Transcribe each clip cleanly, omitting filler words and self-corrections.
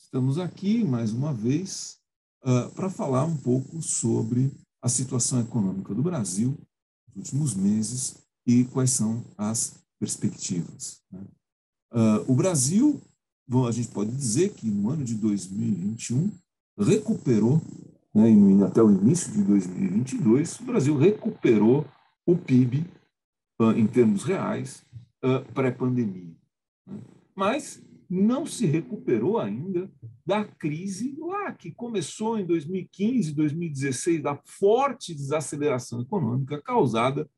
Estamos aqui, mais uma vez, para falar um pouco sobre a situação econômica do Brasil nos últimos meses e quais são as perspectivas, né? O Brasil, a gente pode dizer que no ano de 2021 recuperou, né, até o início de 2022, o Brasil recuperou o PIB em termos reais pré-pandemia, né? Mas não se recuperou ainda da crise lá que começou em 2015, 2016, da forte desaceleração econômica causada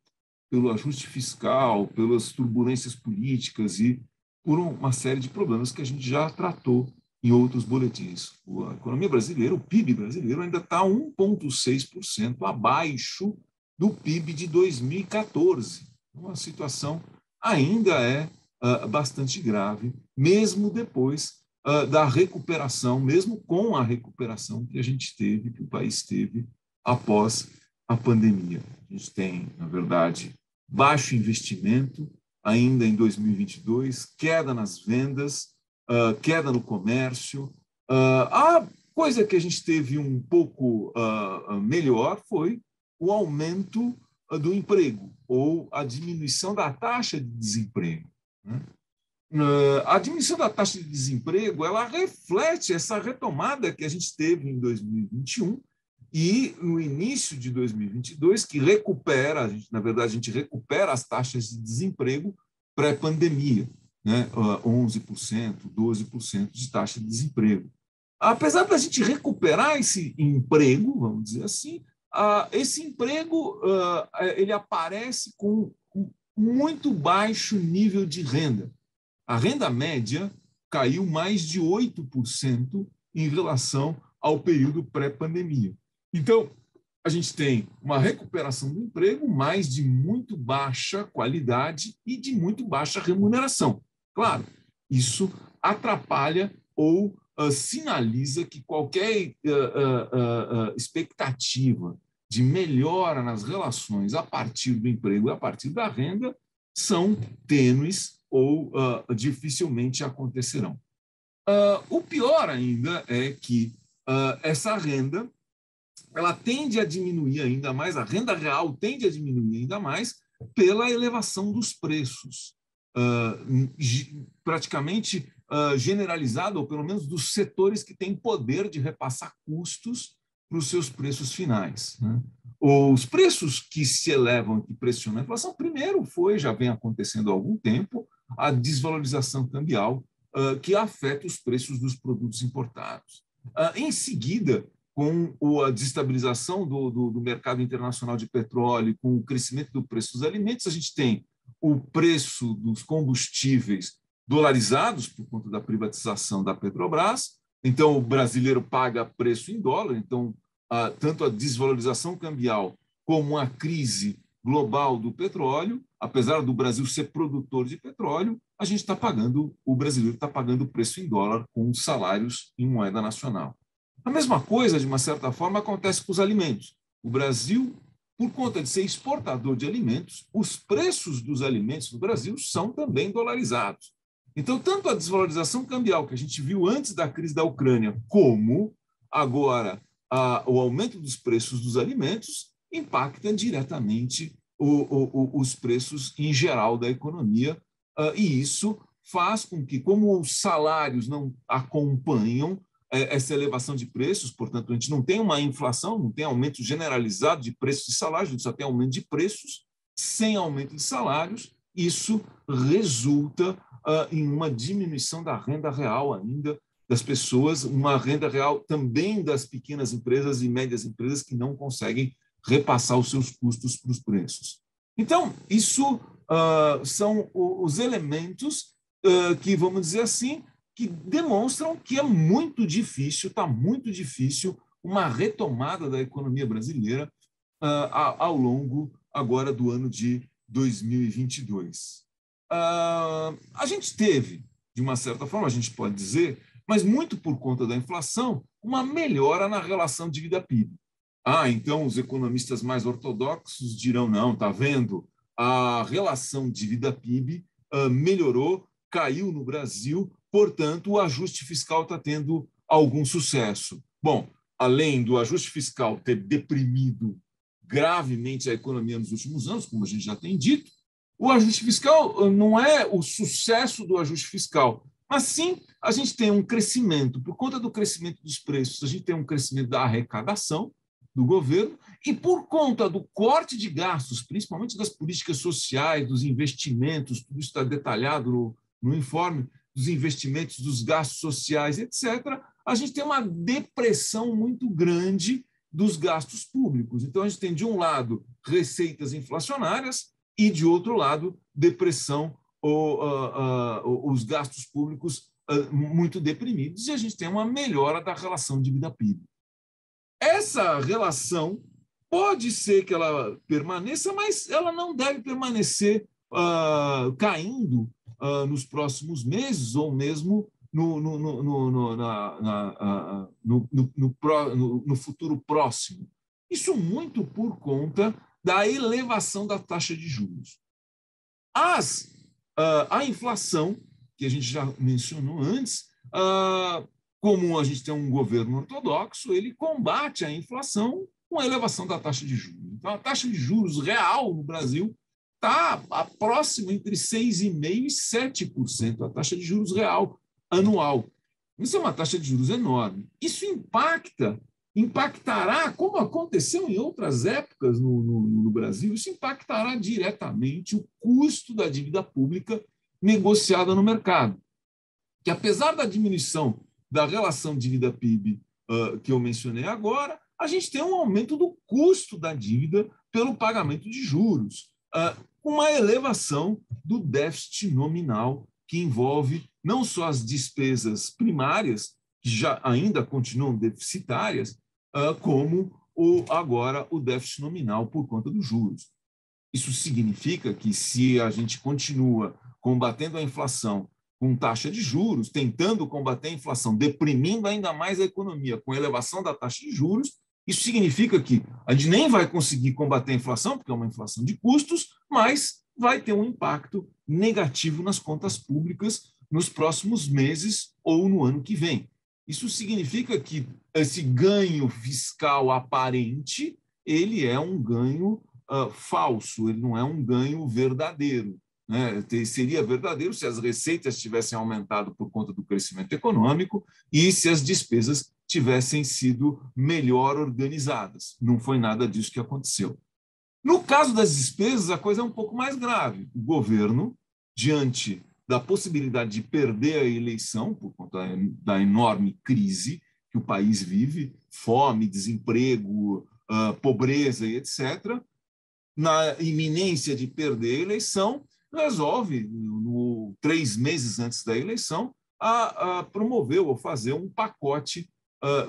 pelo ajuste fiscal, pelas turbulências políticas e por uma série de problemas que a gente já tratou em outros boletins. A economia brasileira, o PIB brasileiro, ainda está 1,6% abaixo do PIB de 2014. Uma situação ainda é bastante grave, mesmo depois da recuperação, mesmo com a recuperação que a gente teve, que o país teve após a pandemia. A gente tem, na verdade, baixo investimento ainda em 2022, queda nas vendas, queda no comércio. A coisa que a gente teve um pouco melhor foi o aumento do emprego ou a diminuição da taxa de desemprego, né? A diminuição da taxa de desemprego ela reflete essa retomada que a gente teve em 2021 e no início de 2022, que recupera, na verdade, a gente recupera as taxas de desemprego pré-pandemia, né? 11%, 12% de taxa de desemprego. Apesar da gente recuperar esse emprego, vamos dizer assim, esse emprego ele aparece com muito baixo nível de renda. A renda média caiu mais de 8% em relação ao período pré-pandemia. Então, a gente tem uma recuperação do emprego, mas de muito baixa qualidade e de muito baixa remuneração. Claro, isso atrapalha ou sinaliza que qualquer expectativa de melhora nas relações a partir do emprego e a partir da renda são tênues ou dificilmente acontecerão. O pior ainda é que essa renda ela tende a diminuir ainda mais, a renda real tende a diminuir ainda mais pela elevação dos preços, praticamente generalizada, ou pelo menos dos setores que têm poder de repassar custos para os seus preços finais, né? Os preços que se elevam, que pressionam a inflação, primeiro já vem acontecendo há algum tempo, a desvalorização cambial que afeta os preços dos produtos importados. Em seguida, com a desestabilização do mercado internacional de petróleo, com o crescimento do preço dos alimentos, a gente tem o preço dos combustíveis dolarizados por conta da privatização da Petrobras. Então, o brasileiro paga preço em dólar. Então, tanto a desvalorização cambial como a crise global do petróleo, apesar do Brasil ser produtor de petróleo, o brasileiro está pagando o preço em dólar com salários em moeda nacional. A mesma coisa, de uma certa forma, acontece com os alimentos. O Brasil, por conta de ser exportador de alimentos, os preços dos alimentos no Brasil são também dolarizados. Então, tanto a desvalorização cambial que a gente viu antes da crise da Ucrânia, como agora o aumento dos preços dos alimentos, impacta diretamente os preços em geral da economia. E isso faz com que, como os salários não acompanham essa elevação de preços, portanto, a gente não tem uma inflação, não tem aumento generalizado de preços de salários, a gente só tem aumento de preços sem aumento de salários. Isso resulta em uma diminuição da renda real ainda das pessoas, uma renda real também das pequenas empresas e médias empresas que não conseguem repassar os seus custos para os preços. Então, isso são os elementos que, vamos dizer assim, que demonstram que é muito difícil, está muito difícil uma retomada da economia brasileira ao longo agora do ano de 2022. A gente teve, de uma certa forma, a gente pode dizer, mas muito por conta da inflação, uma melhora na relação dívida-PIB. Então os economistas mais ortodoxos dirão, não, está vendo? A relação dívida-PIB melhorou, caiu no Brasil, portanto, o ajuste fiscal está tendo algum sucesso? Bom, além do ajuste fiscal ter deprimido gravemente a economia nos últimos anos, como a gente já tem dito, o ajuste fiscal não é o sucesso do ajuste fiscal, mas sim a gente tem um crescimento, por conta do crescimento dos preços, a gente tem um crescimento da arrecadação do governo e por conta do corte de gastos, principalmente das políticas sociais, dos investimentos, tudo isso está detalhado no informe, dos investimentos, dos gastos sociais, etc., a gente tem uma depressão muito grande dos gastos públicos. Então, a gente tem, de um lado, receitas inflacionárias e, de outro lado, depressão ou os gastos públicos muito deprimidos, e a gente tem uma melhora da relação dívida-PIB. Essa relação pode ser que ela permaneça, mas ela não deve permanecer caindo nos próximos meses ou mesmo no futuro próximo. Isso muito por conta da elevação da taxa de juros. A inflação, que a gente já mencionou antes, como a gente tem um governo ortodoxo, ele combate a inflação com a elevação da taxa de juros. Então, a taxa de juros real no Brasil está próxima entre 6,5% e 7%, a taxa de juros real anual. Isso é uma taxa de juros enorme. Isso impactará, como aconteceu em outras épocas no Brasil, isso impactará diretamente o custo da dívida pública negociada no mercado. Que, apesar da diminuição da relação dívida-PIB que eu mencionei agora, a gente tem um aumento do custo da dívida pelo pagamento de juros, com uma elevação do déficit nominal, que envolve não só as despesas primárias, que já ainda continuam deficitárias, como agora o déficit nominal por conta dos juros. Isso significa que, se a gente continua combatendo a inflação com taxa de juros, tentando combater a inflação, deprimindo ainda mais a economia com a elevação da taxa de juros, isso significa que a gente nem vai conseguir combater a inflação, porque é uma inflação de custos, mas vai ter um impacto negativo nas contas públicas nos próximos meses ou no ano que vem. Isso significa que esse ganho fiscal aparente, ele é um ganho falso, ele não é um ganho verdadeiro. Né? Seria verdadeiro se as receitas tivessem aumentado por conta do crescimento econômico e se as despesas tivessem sido melhor organizadas. Não foi nada disso que aconteceu. No caso das despesas, a coisa é um pouco mais grave. O governo, diante da possibilidade de perder a eleição por conta da enorme crise que o país vive, fome, desemprego, pobreza e etc., na iminência de perder a eleição, resolve, 3 meses antes da eleição, a promover ou fazer um pacote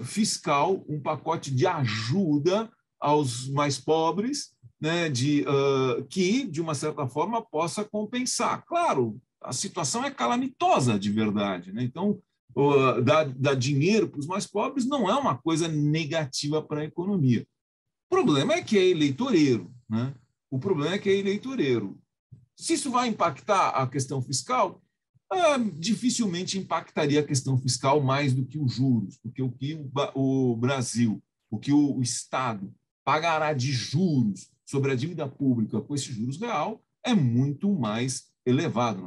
fiscal, um pacote de ajuda aos mais pobres, né, que, de uma certa forma, possa compensar. Claro, a situação é calamitosa de verdade, né? Então, dar dinheiro para os mais pobres não é uma coisa negativa para a economia. O problema é que é eleitoreiro, né? O problema é que é eleitoreiro. Se isso vai impactar a questão fiscal, dificilmente impactaria a questão fiscal mais do que os juros, porque o que o Brasil, o que o Estado pagará de juros sobre a dívida pública com esse juros real é muito mais elevado.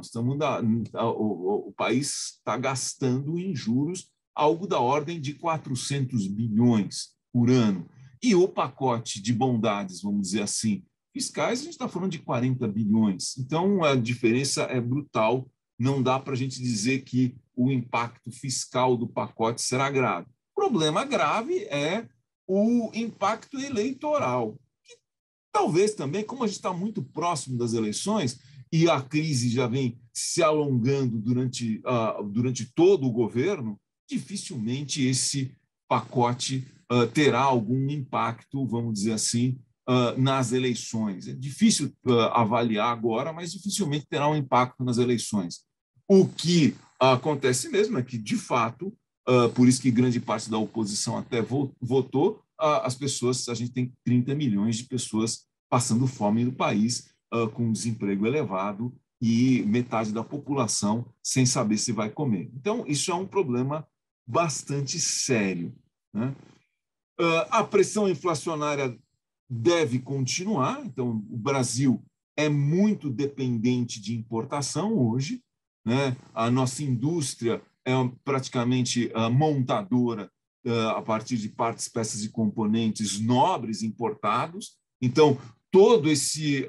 O país está gastando em juros algo da ordem de 400 bilhões por ano. E o pacote de bondades, vamos dizer assim, fiscais, a gente está falando de 40 bilhões. Então, a diferença é brutal. Não dá para a gente dizer que o impacto fiscal do pacote será grave. O problema grave é o impacto eleitoral, que talvez também, como a gente está muito próximo das eleições e a crise já vem se alongando durante todo o governo, dificilmente esse pacote terá algum impacto, vamos dizer assim, nas eleições. É difícil avaliar agora, mas dificilmente terá um impacto nas eleições. O que acontece mesmo é que, de fato, por isso que grande parte da oposição até votou, as pessoas, a gente tem 30 milhões de pessoas passando fome no país, com desemprego elevado e metade da população sem saber se vai comer. Então, isso é um problema bastante sério, né? A pressão inflacionária deve continuar, então o Brasil é muito dependente de importação hoje, né? A nossa indústria é praticamente montadora a partir de partes, peças e componentes nobres importados. Então, todo esse,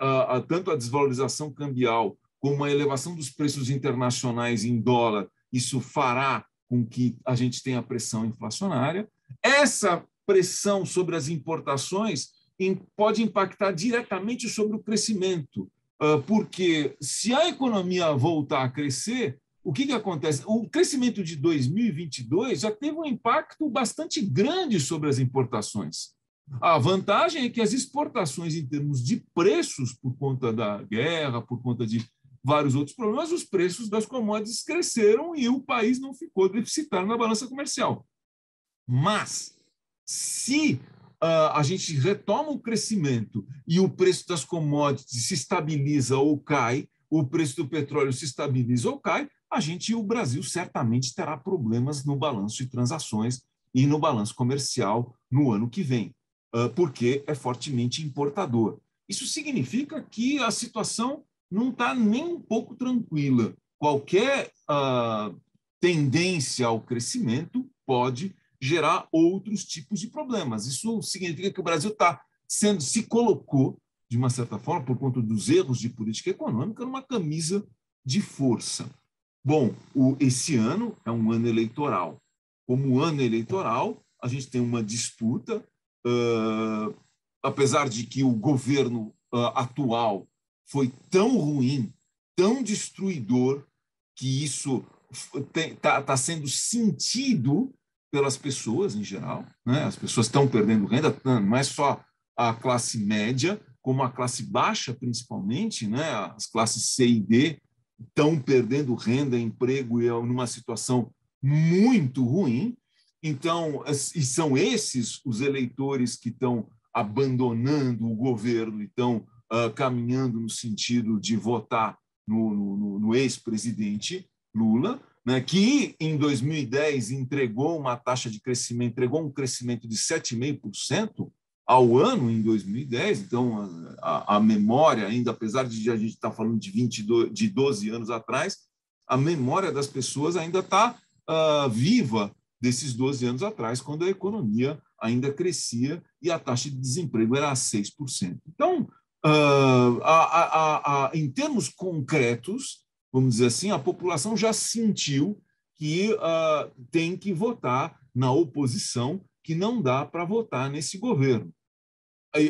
tanto a desvalorização cambial como a elevação dos preços internacionais em dólar, isso fará com que a gente tenha pressão inflacionária. Essa pressão sobre as importações pode impactar diretamente sobre o crescimento, porque se a economia voltar a crescer, o que acontece? O crescimento de 2022 já teve um impacto bastante grande sobre as importações. A vantagem é que as exportações, em termos de preços, por conta da guerra, por conta de vários outros problemas, os preços das commodities cresceram e o país não ficou deficitário na balança comercial. Mas, se a gente retoma o crescimento e o preço das commodities se estabiliza ou cai, o preço do petróleo se estabiliza ou cai, o Brasil certamente terá problemas no balanço de transações e no balanço comercial no ano que vem, porque é fortemente importador. Isso significa que a situação não está nem um pouco tranquila. Qualquer tendência ao crescimento pode gerar outros tipos de problemas. Isso significa que o Brasil se colocou, de uma certa forma, por conta dos erros de política econômica, numa camisa de força. Bom, esse ano é um ano eleitoral. Como ano eleitoral, a gente tem uma disputa, apesar de que o governo atual foi tão ruim, tão destruidor, que isso está sendo sentido pelas pessoas em geral, né? As pessoas estão perdendo renda, não é só a classe média, como a classe baixa, principalmente, né? As classes C e D estão perdendo renda, emprego e numa situação muito ruim. Então, e são esses os eleitores que estão abandonando o governo e estão caminhando no sentido de votar no ex-presidente Lula, né, que em 2010 entregou uma taxa de crescimento, entregou um crescimento de 7,5% ao ano em 2010. Então, a memória, ainda apesar de a gente estar falando de 12 anos atrás, a memória das pessoas ainda está viva desses 12 anos atrás, quando a economia ainda crescia e a taxa de desemprego era 6%. Então, em termos concretos, vamos dizer assim, a população já sentiu que tem que votar na oposição, que não dá para votar nesse governo.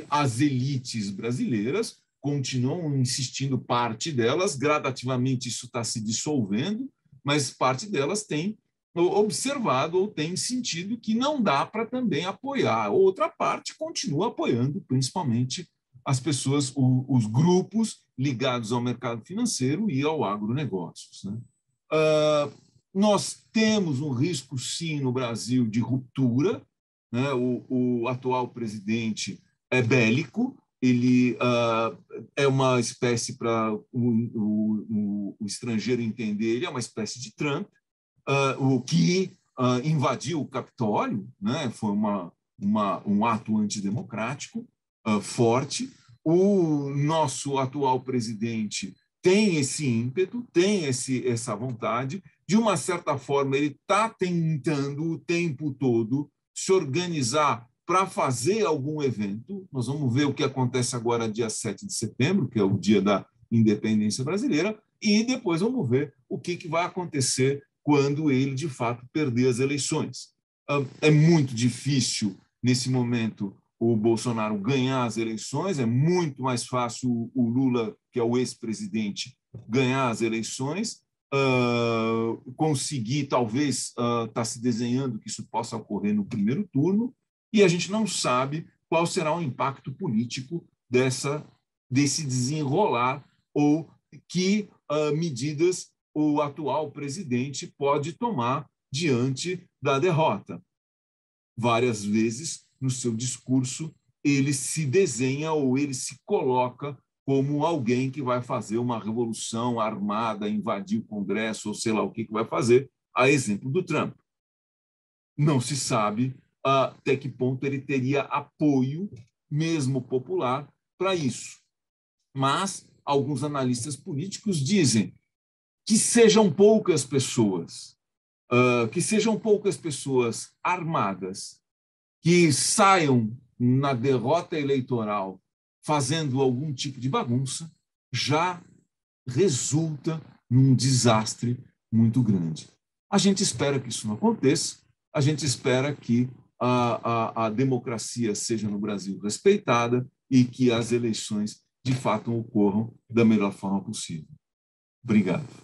As elites brasileiras continuam insistindo, parte delas, gradativamente isso está se dissolvendo, mas parte delas tem observado ou tem sentido que não dá para também apoiar. Outra parte continua apoiando, principalmente as pessoas, os grupos ligados ao mercado financeiro e ao agronegócios, né? Nós temos um risco, sim, no Brasil de ruptura, né? O atual presidente é bélico, ele é uma espécie, para o estrangeiro entender, ele é uma espécie de Trump, o que invadiu o Capitólio, né? Foi um ato antidemocrático forte. O nosso atual presidente tem esse ímpeto, tem essa vontade. De uma certa forma, ele está tentando o tempo todo se organizar para fazer algum evento. Nós vamos ver o que acontece agora, dia 7 de setembro, que é o dia da independência brasileira, e depois vamos ver o que vai acontecer quando ele, de fato, perder as eleições. É muito difícil, nesse momento, o Bolsonaro ganhar as eleições, é muito mais fácil o Lula, que é o ex-presidente, ganhar as eleições, conseguir, talvez, está se desenhando que isso possa ocorrer no primeiro turno, e a gente não sabe qual será o impacto político desse desenrolar ou que medidas o atual presidente pode tomar diante da derrota. Várias vezes, no seu discurso, ele se desenha ou ele se coloca como alguém que vai fazer uma revolução armada, invadir o Congresso, ou sei lá o que vai fazer, a exemplo do Trump. não se sabe até que ponto ele teria apoio, mesmo popular, para isso. Mas alguns analistas políticos dizem que sejam poucas pessoas, armadas, que saiam na derrota eleitoral fazendo algum tipo de bagunça, já resulta num desastre muito grande. A gente espera que isso não aconteça, a gente espera que a democracia seja no Brasil respeitada e que as eleições, de fato, ocorram da melhor forma possível. Obrigado.